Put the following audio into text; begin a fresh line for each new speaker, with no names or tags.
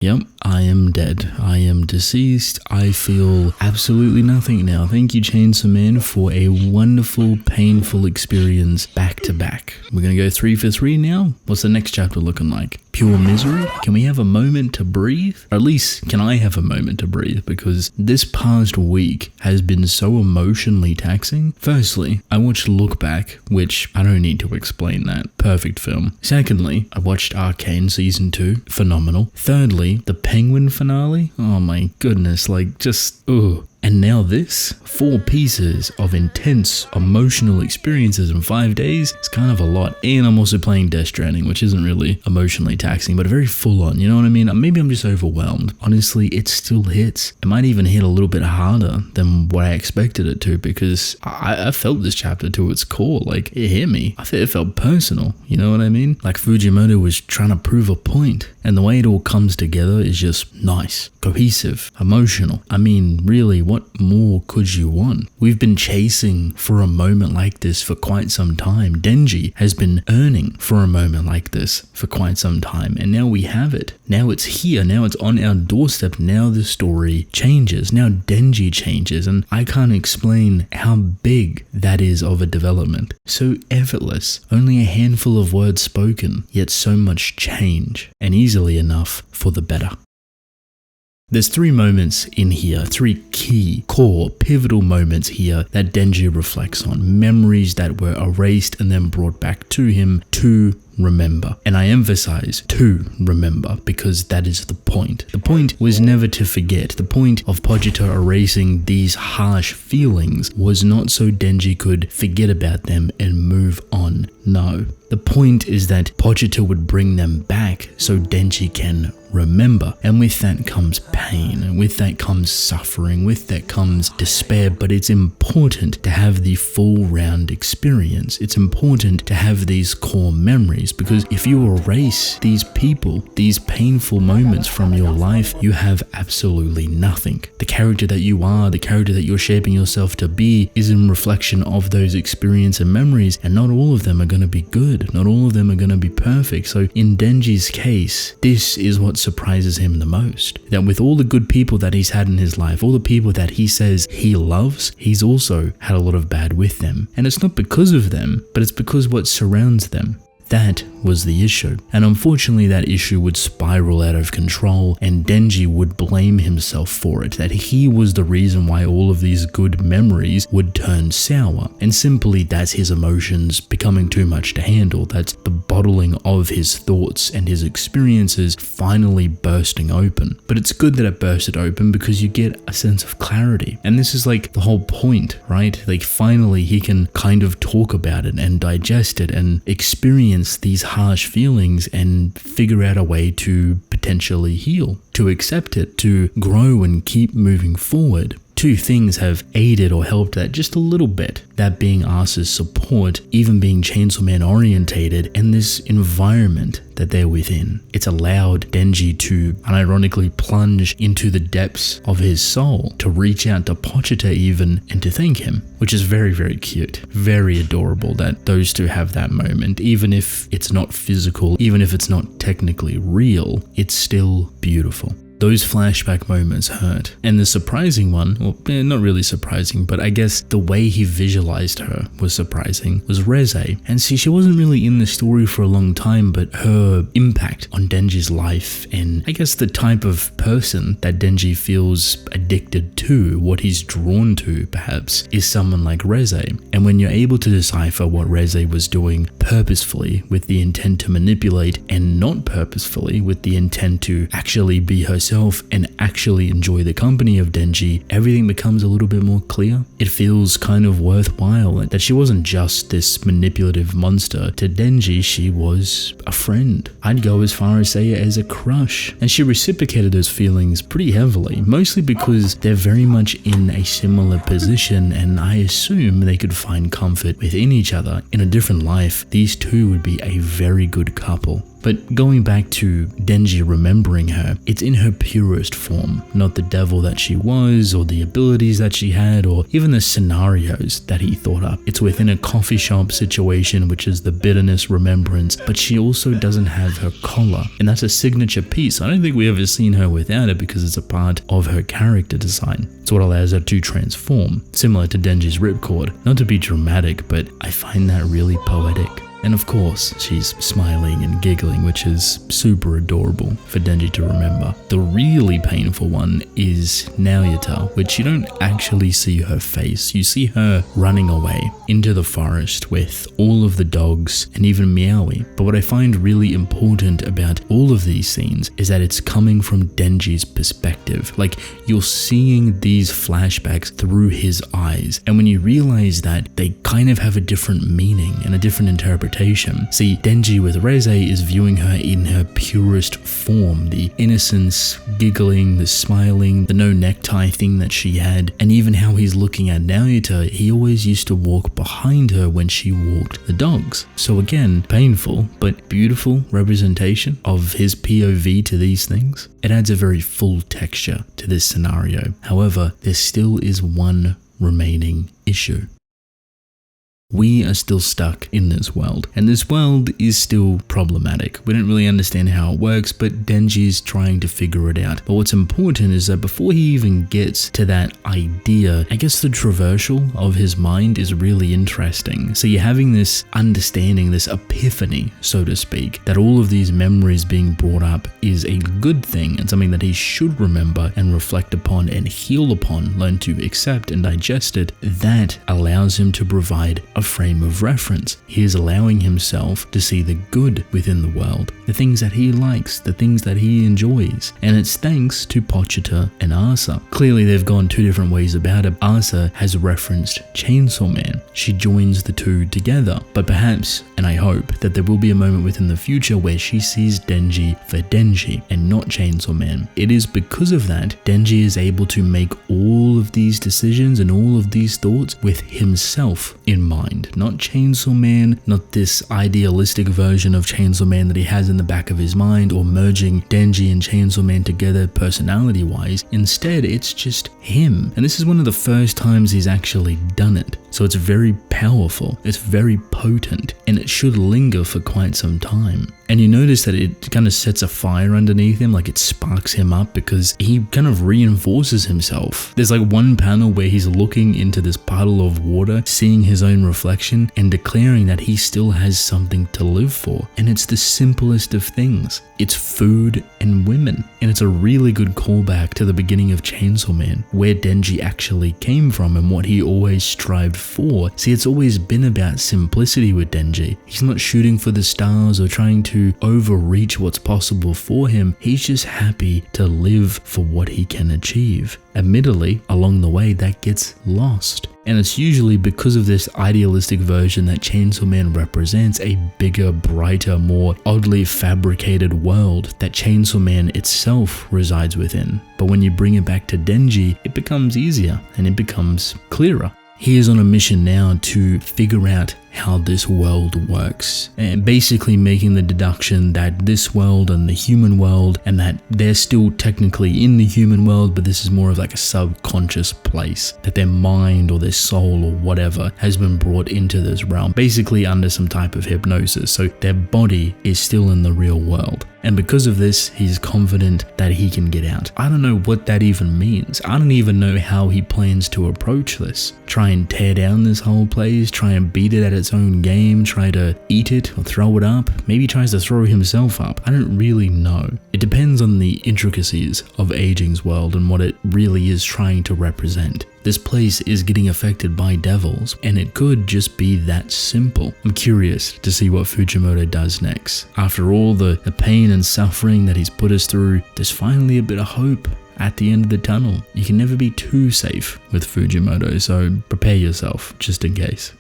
Yep, I am dead. I am deceased. I feel absolutely nothing now. Thank you, Chainsaw Man, for a wonderful, painful experience back to back. We're going to go 3 for 3 now. What's the next chapter looking like? Pure misery? Can we have a moment to breathe? Or at least, can I have a moment to breathe? Because this past week has been so emotionally taxing. Firstly, I watched Look Back, which I don't need to explain that. Perfect film. Secondly, I watched Arcane Season 2. Phenomenal. Thirdly, the Penguin finale. Oh my goodness, ugh. And now this, 4 pieces of intense emotional experiences in 5 days. It's kind of a lot. And I'm also playing Death Stranding, which isn't really emotionally taxing, but very full on, you know what I mean? Maybe I'm just overwhelmed. Honestly, it still hits. It might even hit a little bit harder than what I expected it to, because I felt this chapter to its core. Like, it hit me. It felt personal, you know what I mean? Like Fujimoto was trying to prove a point, and the way it all comes together is just nice, cohesive, emotional. I mean, really, what more could you want? We've been chasing for a moment like this for quite some time. Denji has been yearning for a moment like this for quite some time, and now we have it. Now it's here. Now it's on our doorstep. Now the story changes. Now Denji changes, and I can't explain how big that is of a development. So effortless, only a handful of words spoken, yet so much change, and easily enough for the better. There's 3 moments in here, 3 key, core, pivotal moments here that Denji reflects on. Memories that were erased and then brought back to him to remember. And I emphasize to remember because that is the point. The point was never to forget. The point of Pogito erasing these harsh feelings was not so Denji could forget about them and move on. No. The point is that Pogito would bring them back so Denji can remember. And with that comes pain, and with that comes suffering, with that comes despair. But it's important to have the full round experience. It's important to have these core memories, because if you erase these people, these painful moments from your life, you have absolutely nothing. The character that you are, the character that you're shaping yourself to be, is in reflection of those experiences and memories, and not all of them are going to be good. Not all of them are going to be perfect. So in Denji's case, this is what surprises him the most. That with all the good people that he's had in his life, all the people that he says he loves, he's also had a lot of bad with them. And it's not because of them, but it's because what surrounds them. That was the issue. And unfortunately that issue would spiral out of control, and Denji would blame himself for it, that he was the reason why all of these good memories would turn sour. And simply that's his emotions becoming too much to handle. That's the bottling of his thoughts and his experiences finally bursting open. But it's good that it bursted open because you get a sense of clarity. And this is like the whole point, right? Like finally he can kind of talk about it and digest it and experience these harsh feelings and figure out a way to potentially heal, to accept it, to grow and keep moving forward. 2 things have aided or helped that just a little bit. That being Asa's support, even being Chainsaw Man orientated, and this environment that they're within. It's allowed Denji to unironically plunge into the depths of his soul, to reach out to Pochita even, and to thank him, which is very, very cute. Very adorable that those 2 have that moment. Even if it's not physical, even if it's not technically real, it's still beautiful. Those flashback moments hurt. And the surprising one, well, not really surprising, but I guess the way he visualized her was surprising, was Reze. And see, she wasn't really in the story for a long time, but her impact on Denji's life, and I guess the type of person that Denji feels addicted to, what he's drawn to perhaps, is someone like Reze. And when you're able to decipher what Reze was doing purposefully with the intent to manipulate, and not purposefully with the intent to actually be herself and actually enjoy the company of Denji, everything becomes a little bit more clear. It feels kind of worthwhile that she wasn't just this manipulative monster. To Denji, she was a friend. I'd go as far as say it as a crush. And she reciprocated those feelings pretty heavily, mostly because they're very much in a similar position, and I assume they could find comfort within each other. In a different life, these 2 would be a very good couple. But going back to Denji remembering her, it's in her purest form, not the devil that she was, or the abilities that she had, or even the scenarios that he thought up. It's within a coffee shop situation, which is the bitterness remembrance, but she also doesn't have her collar, and that's a signature piece. I don't think we ever seen her without it because it's a part of her character design. It's what allows her to transform, similar to Denji's ripcord. Not to be dramatic, but I find that really poetic. And of course, she's smiling and giggling, which is super adorable for Denji to remember. The really painful one is Nayuta, which you don't actually see her face. You see her running away into the forest with all of the dogs and even Meowie. But what I find really important about all of these scenes is that it's coming from Denji's perspective. Like, you're seeing these flashbacks through his eyes. And when you realize that, they kind of have a different meaning and a different interpretation. See, Denji with Reze is viewing her in her purest form, the innocence, giggling, the smiling, the no necktie thing that she had, and even how he's looking at Nayuta, he always used to walk behind her when she walked the dogs. So again, painful, but beautiful representation of his POV to these things. It adds a very full texture to this scenario. However, there still is one remaining issue. We are still stuck in this world, and this world is still problematic. We don't really understand how it works, but Denji is trying to figure it out. But what's important is that before he even gets to that idea, I guess the traversal of his mind is really interesting. So you're having this understanding, this epiphany, so to speak, that all of these memories being brought up is a good thing and something that he should remember and reflect upon and heal upon, learn to accept and digest it. That allows him to provide a frame of reference. He is allowing himself to see the good within the world, the things that he likes, the things that he enjoys, and it's thanks to Pochita and Asa. Clearly they've gone two different ways about it. Asa has referenced Chainsaw Man. She joins the two together, but perhaps, and I hope, that there will be a moment within the future where she sees Denji for Denji and not Chainsaw Man. It is because of that Denji is able to make all of these decisions and all of these thoughts with himself in mind. Not Chainsaw Man, not this idealistic version of Chainsaw Man that he has in the back of his mind, or merging Denji and Chainsaw Man together personality wise. Instead, it's just him. And this is one of the first times he's actually done it. So it's very powerful, it's very potent, and it should linger for quite some time. And you notice that it kind of sets a fire underneath him, like it sparks him up because he kind of reinforces himself. There's like one panel where he's looking into this puddle of water, seeing his own reflection and declaring that he still has something to live for. And it's the simplest of things. It's food and women. And it's a really good callback to the beginning of Chainsaw Man, where Denji actually came from and what he always strived for. See, it's always been about simplicity with Denji. He's not shooting for the stars or trying to overreach what's possible for him. He's just happy to live for what he can achieve. Admittedly, along the way that gets lost. And it's usually because of this idealistic version that Chainsaw Man represents a bigger, brighter, more oddly fabricated world that Chainsaw Man itself resides within. But when you bring it back to Denji, it becomes easier and it becomes clearer. He is on a mission now to figure out how this world works, and basically making the deduction that this world and the human world, and that they're still technically in the human world, but this is more of like a subconscious place, that their mind or their soul or whatever has been brought into this realm, basically under some type of hypnosis, so their body is still in the real world. And because of this, he's confident that he can get out. I don't know what that even means. I don't even know how he plans to approach this. Try and tear down this whole place, try and beat it at its own game, try to eat it or throw it up. Maybe he tries to throw himself up. I don't really know. It depends on the intricacies of Aging's world and what it really is trying to represent. This place is getting affected by devils, and it could just be that simple. I'm curious to see what Fujimoto does next. After all the pain and suffering that he's put us through, there's finally a bit of hope at the end of the tunnel. You can never be too safe with Fujimoto, so prepare yourself just in case.